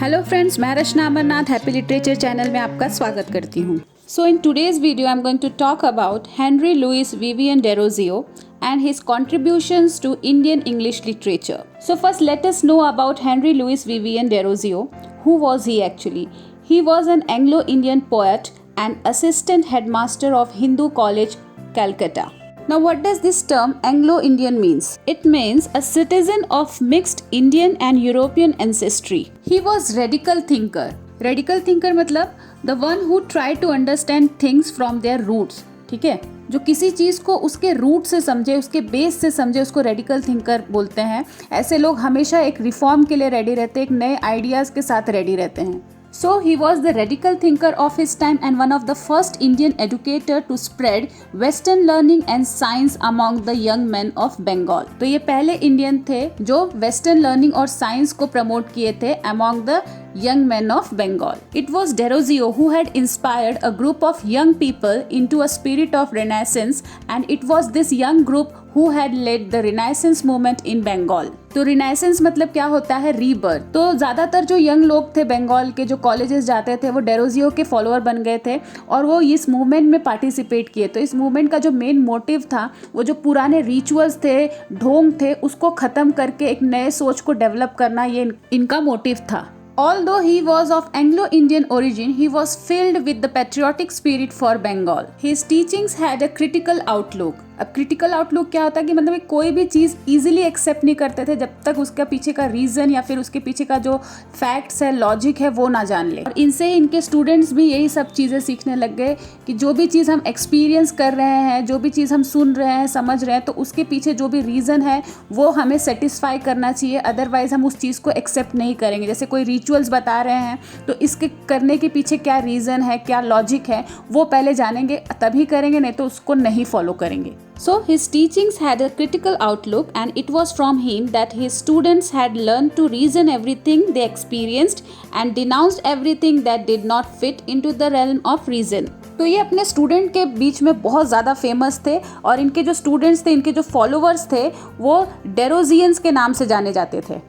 Hello friends, मैं Rachana Amarnath happy literature channel में आपका स्वागत करती हूँ। So in today's video I am going to talk about Henry Louis Vivian Derozio and his contributions to Indian English literature. So first let us know about Henry Louis Vivian Derozio. Who was he actually? He was an Anglo-Indian poet and assistant headmaster of Hindu College, Calcutta. Now what does this term Anglo-Indian means? It means a citizen of mixed Indian and European ancestry. He was radical thinker. Radical thinker मतलब the one who tried to understand things from their roots. ठीक है, जो किसी चीज़ को उसके root से समझे, उसके बेस से समझे, उसको रेडिकल थिंकर बोलते हैं। ऐसे लोग हमेशा एक रिफॉर्म के लिए रेडी रहते हैं, एक नए आइडियाज़ के साथ रेडी रहते हैं। So he was the radical thinker of his time and one of the first Indian educator to spread Western learning and science among the young men of Bengal. तो ये पहले इंडियन थे जो western learning और science को promote किए थे among the young men of Bengal. It was Derozio who had inspired a group of young people into a spirit of Renaissance, and it was this young group who had led the Renaissance movement in Bengal. तो Renaissance मतलब क्या होता है? Rebirth. तो ज़्यादातर जो young लोग थे बंगाल के, जो कॉलेजेस जाते थे, वो डेरोजियो के फॉलोअर बन गए थे और वो इस मूवमेंट में पार्टिसिपेट किए। तो इस मूवमेंट का जो मेन मोटिव था, वो जो पुराने रिचुअल्स थे, ढोंग थे, उसको ख़त्म करके एक नए सोच को डेवलप करना, ये इनका मोटिव था। Although he was of Anglo-Indian origin, he was filled with the patriotic spirit for Bengal. His teachings had a critical outlook. अब क्रिटिकल आउटलुक क्या होता है कि मतलब कोई भी चीज़ इजीली एक्सेप्ट नहीं करते थे जब तक उसका पीछे का रीज़न या फिर उसके पीछे का जो फैक्ट्स है, लॉजिक है, वो ना जान ले। और इनसे इनके स्टूडेंट्स भी यही सब चीज़ें सीखने लग गए कि जो भी चीज़ हम एक्सपीरियंस कर रहे हैं, जो भी चीज़ हम सुन रहे हैं, समझ रहे हैं, तो उसके पीछे जो भी रीज़न है वो हमें सेटिस्फाई करना चाहिए, अदरवाइज हम उस चीज़ को एक्सेप्ट नहीं करेंगे। जैसे कोई रिचुअल्स बता रहे हैं तो इसके करने के पीछे क्या रीज़न है, क्या लॉजिक है, वो पहले जानेंगे तभी करेंगे, नहीं तो उसको नहीं फॉलो करेंगे। So his teachings had a critical outlook, and it was from him that his students had learned to reason everything they experienced and denounced everything that did not fit into the realm of reason. तो ये अपने student के बीच में बहुत ज़्यादा famous थे और इनके जो स्टूडेंट्स थे, इनके जो फॉलोअर्स थे, वो डेरोजियंस के नाम से जाने जाते थे।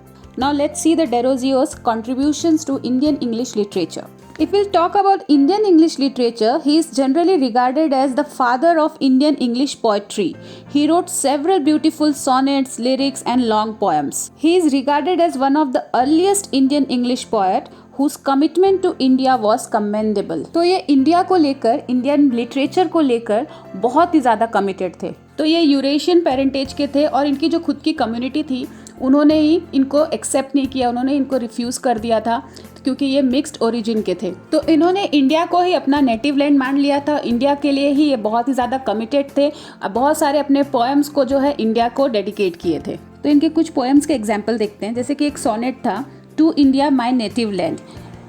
Now let's see the Derozio's contributions to Indian English literature. If we'll talk about Indian English literature, he is generally regarded as the father of Indian English poetry. He wrote several beautiful sonnets, lyrics and long poems. He is regarded as one of the earliest Indian English poet whose commitment to India was commendable. तो ये India को लेकर, Indian literature को लेकर बहुत ही ज़्यादा committed थे। तो ये यूरेशियन पेरेंटेज के थे और इनकी जो खुद की कम्युनिटी थी, उन्होंने ही इनको एक्सेप्ट नहीं किया, उन्होंने इनको रिफ्यूज़ कर दिया था क्योंकि ये मिक्स्ड ओरिजिन के थे। तो इन्होंने इंडिया को ही अपना नेटिव लैंड मान लिया था, इंडिया के लिए ही ये बहुत ही ज़्यादा कमिटेड थे। बहुत सारे अपने पोएम्स को जो है इंडिया को डेडिकेट किए थे। तो इनके कुछ पोएम्स के एग्जाम्पल देखते हैं। जैसे कि एक सोनेट था, to India my native land.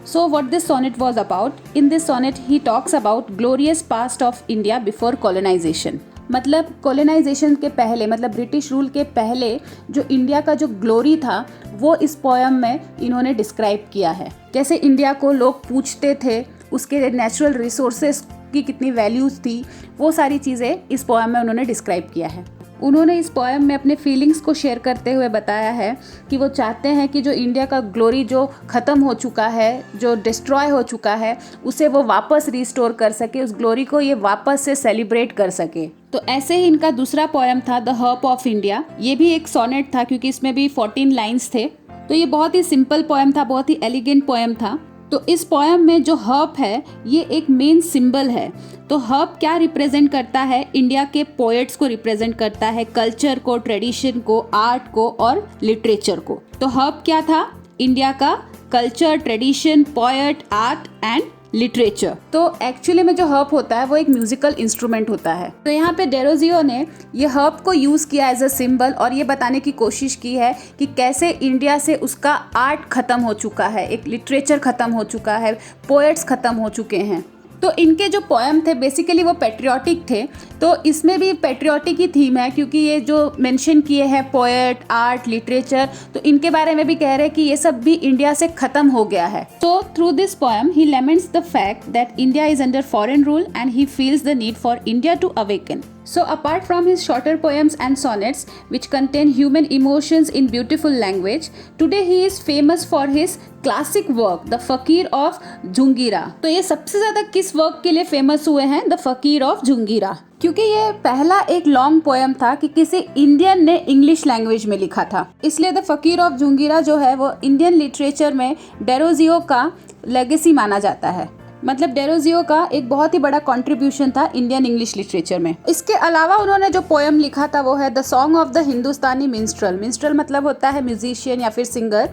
So what this sonnet was about? In this sonnet he talks about glorious past of India before colonization. मतलब कॉलोनाइजेशन के पहले, मतलब ब्रिटिश रूल के पहले जो इंडिया का जो ग्लोरी था, वो इस पोएम में इन्होंने डिस्क्राइब किया है। कैसे इंडिया को लोग पूछते थे, उसके नेचुरल रिसोर्सेज की कितनी वैल्यूज़ थी, वो सारी चीज़ें इस पोएम में उन्होंने डिस्क्राइब किया है। उन्होंने इस पोएम में अपने फीलिंग्स को शेयर करते हुए बताया है कि वो चाहते हैं कि जो इंडिया का ग्लोरी जो ख़त्म हो चुका है, जो डिस्ट्रॉय हो चुका है, उसे वो वापस रिस्टोर कर सके, उस ग्लोरी को ये वापस से सेलिब्रेट कर सके। तो ऐसे ही इनका दूसरा पोएम था द हर्प ऑफ इंडिया। ये भी एक सोनेट था क्योंकि इसमें भी 14 लाइन्स थे। तो ये बहुत ही सिंपल पोएम था, बहुत ही एलिगेंट पोएम था। तो इस पोएम में जो हर्प है, ये एक मेन सिंबल है। तो हर्प क्या रिप्रेजेंट करता है? इंडिया के पोएट्स को रिप्रेजेंट करता है, कल्चर को, ट्रेडिशन को, आर्ट को और लिटरेचर को। तो हर्प क्या था? इंडिया का culture, tradition, poet, art and literature. तो एक्चुअली में जो हर्प होता है वो एक म्यूजिकल इंस्ट्रूमेंट होता है। तो यहाँ पे डेरोजियो ने ये हर्प को यूज़ किया एज अ सिंबल और ये बताने की कोशिश की है कि कैसे इंडिया से उसका आर्ट ख़त्म हो चुका है, एक लिटरेचर ख़त्म हो चुका है, पोएट्स ख़त्म हो चुके हैं। तो इनके जो पोएम थे बेसिकली वो पेट्रियाटिक थे। तो इसमें भी पेट्रियाटिक ही थीम है क्योंकि ये जो मेंशन किए हैं पोएट, आर्ट, लिटरेचर, तो इनके बारे में भी कह रहे हैं कि ये सब भी इंडिया से ख़त्म हो गया है। तो through this poem he laments the fact that India is under foreign rule and he feels the need for India to awaken. So apart from his shorter poems and sonnets which contain human emotions in beautiful language, today he is famous for his classic work The Fakir of Jungira. तो ये सबसे ज़्यादा किस work के लिए famous हुए हैं? The Fakir of Jungira, क्योंकि ये पहला एक लॉन्ग पोएम था कि किसी इंडियन ने इंग्लिश लैंग्वेज में लिखा था, इसलिए द फकीर ऑफ जुंगीरा जो है वो इंडियन लिटरेचर में डेरोजियो का लेगेसी माना जाता है। मतलब डेरोजियो का एक बहुत ही बड़ा कंट्रीब्यूशन था इंडियन इंग्लिश लिटरेचर में। इसके अलावा उन्होंने जो पोएम लिखा था वो है द सॉन्ग ऑफ द हिंदुस्तानी मिन्स्ट्रल। मिन्स्ट्रल मतलब होता है म्यूजिशियन या फिर सिंगर,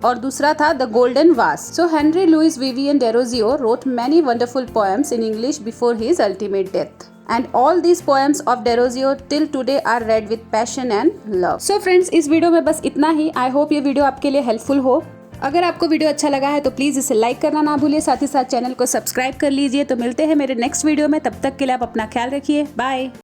और दूसरा था द गोल्डन वास। So Henry Louis Vivian Derozio wrote many wonderful poems in English before his ultimate death, and all these poems of Derozio till today are read with passion and love. So friends, इस video में बस इतना ही। I hope ये video आपके लिए helpful हो। अगर आपको वीडियो अच्छा लगा है तो प्लीज़ इसे लाइक करना ना भूलिए, साथ ही साथ चैनल को सब्सक्राइब कर लीजिए। तो मिलते हैं मेरे नेक्स्ट वीडियो में, तब तक के लिए आप अपना ख्याल रखिए। बाय।